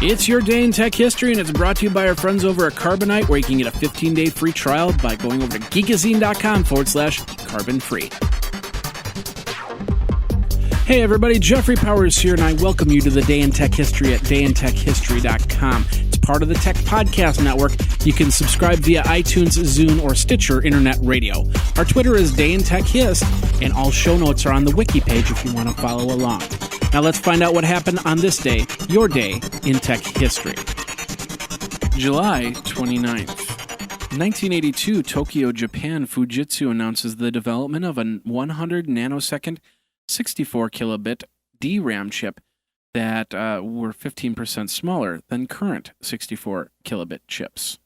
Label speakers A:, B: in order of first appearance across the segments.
A: It's your day in tech history, and it's brought to you by our friends over at Carbonite, where you can get a 15-day free trial by going over to geekazine.com/carbon-free. Hey everybody, Jeffrey Powers here, and I welcome you to the Day in Tech History at dayintechhistory.com. It's part of the Tech Podcast Network. You can subscribe via iTunes, Zune, or Stitcher Internet Radio. Our Twitter is Day in Tech Hist, and all show notes are on the wiki page if you want to follow along. Now let's find out what happened on this day, your day in tech history. July 29th. 1982, Tokyo, Japan, Fujitsu announces the development of a 100 nanosecond 64 kilobit DRAM chip that were 15% smaller than current 64 kilobit chips.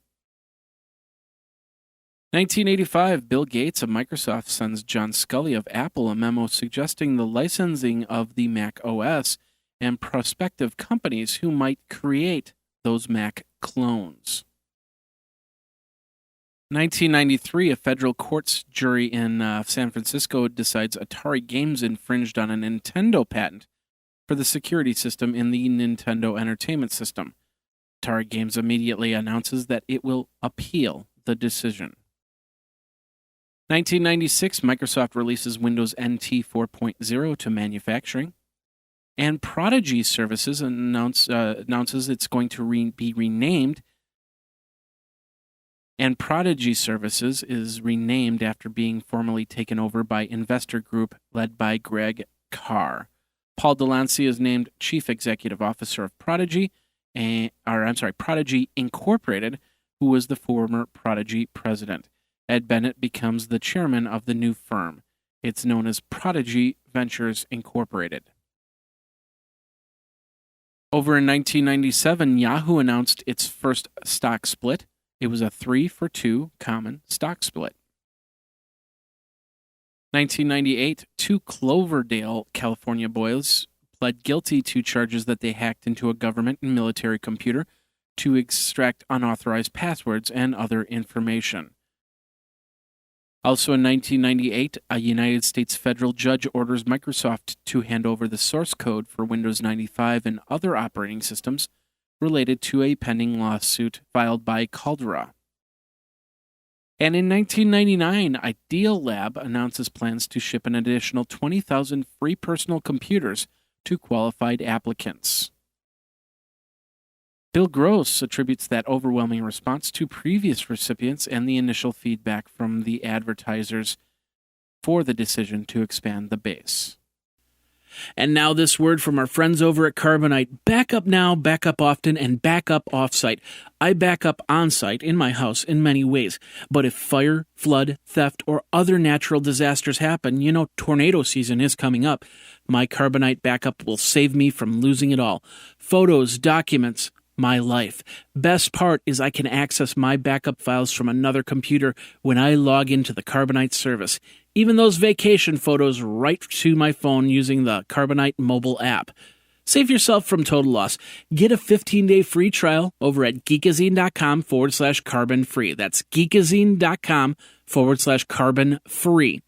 A: 1985, Bill Gates of Microsoft sends John Sculley of Apple a memo suggesting the licensing of the Mac OS and prospective companies who might create those Mac clones. 1993, a federal court's jury in San Francisco decides Atari Games infringed on a Nintendo patent for the security system in the Nintendo Entertainment System. Atari Games immediately announces that it will appeal the decision. 1996, Microsoft releases WindowsNT 4.0 to manufacturing. And Prodigy Services announces it's going to be renamed. And Prodigy Services is renamed after being formally taken over by investor group led by Greg Carr. Paul Delancey is named Chief Executive Officer of Prodigy, Prodigy Incorporated, who was the former Prodigy president. Ed Bennett becomes the chairman of the new firm. It's known as Prodigy Ventures Incorporated. Over in 1997, Yahoo announced its first stock split. It was a 3-for-2 common stock split. 1998, two Cloverdale, California boys pled guilty to charges that they hacked into a government and military computer to extract unauthorized passwords and other information. Also in 1998, a United States federal judge orders Microsoft to hand over the source code for Windows 95 and other operating systems related to a pending lawsuit filed by Caldera. And in 1999, Ideal Lab announces plans to ship an additional 20,000 free personal computers to qualified applicants. Bill Gross attributes that overwhelming response to previous recipients and the initial feedback from the advertisers for the decision to expand the base. And now this word from our friends over at Carbonite. Back up now, back up often, and back up off-site. I back up on-site in my house in many ways. But if fire, flood, theft, or other natural disasters happen, tornado season is coming up. My Carbonite backup will save me from losing it all. Photos, documents, my life. Best part is I can access my backup files from another computer when I log into the Carbonite service. Even those vacation photos right to my phone using the Carbonite mobile app. Save yourself from total loss. Get a 15-day free trial over at geekazine.com/carbon-free. That's geekazine.com/carbon-free.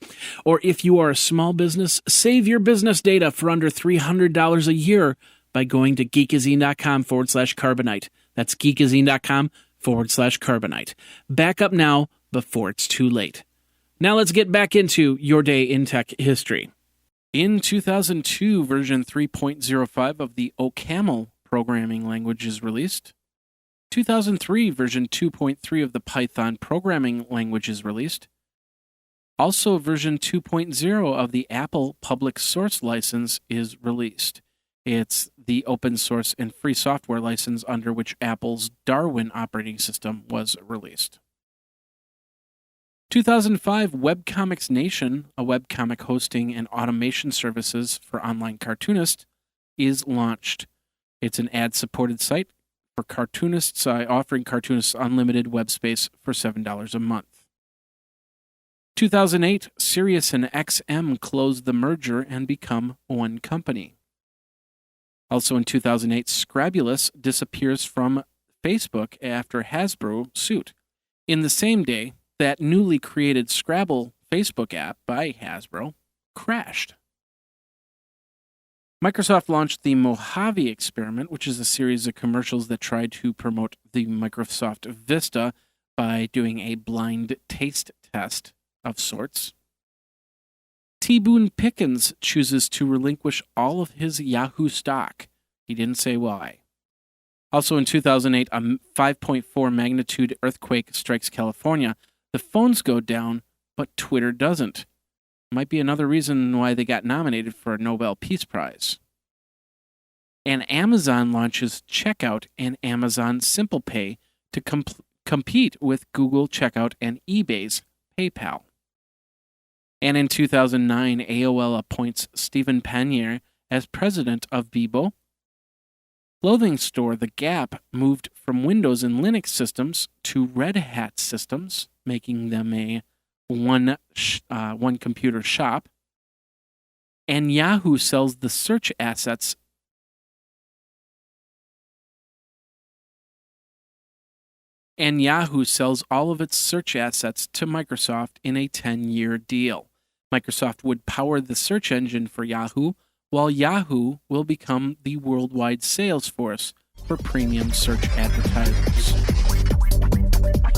A: Or if you are a small business, save your business data for under $300 a year by going to geekazine.com/carbonite. That's geekazine.com/carbonite. Back up now before it's too late. Now let's get back into your day in tech history. In 2002, version 3.05 of the OCaml programming language is released. 2003, version 2.3 of the Python programming language is released. Also, version 2.0 of the Apple public source license is released. It's the open source and free software license under which Apple's Darwin operating system was released. 2005, Webcomics Nation, a webcomic hosting and automation services for online cartoonists, is launched. It's an ad-supported site for cartoonists, offering cartoonists unlimited web space for $7 a month. 2008, Sirius and XM closed the merger and become one company. Also in 2008, Scrabulous disappears from Facebook after Hasbro suit. In the same day, that newly created Scrabble Facebook app by Hasbro crashed. Microsoft launched the Mojave experiment, which is a series of commercials that tried to promote the Microsoft Vista by doing a blind taste test of sorts. T. Boone Pickens chooses to relinquish all of his Yahoo stock. He didn't say why. Also in 2008, a 5.4 magnitude earthquake strikes California. The phones go down, but Twitter doesn't. Might be another reason why they got nominated for a Nobel Peace Prize. And Amazon launches Checkout and Amazon Simple Pay to compete with Google Checkout and eBay's PayPal. And in 2009, AOL appoints Stephen Panier as president of Bebo. Clothing store The Gap moved from Windows and Linux systems to Red Hat systems, making them a one computer shop. And Yahoo sells the search assets all of its search assets to Microsoft in a 10-year deal. Microsoft would power the search engine for Yahoo, while Yahoo will become the worldwide sales force for premium search advertisers.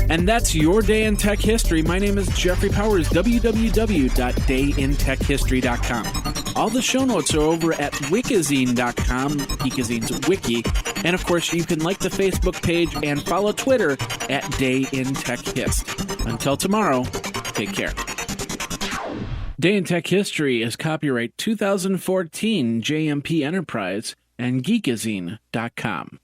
A: And that's your Day in Tech History. My name is Jeffrey Powers, www.dayintechhistory.com. All the show notes are over at wikizine.com, Geekazine's wiki. And of course, you can like the Facebook page and follow Twitter at Day in Tech Hist. Until tomorrow, take care. Day in Tech History is copyright 2014 JMP Enterprise and Geekazine.com.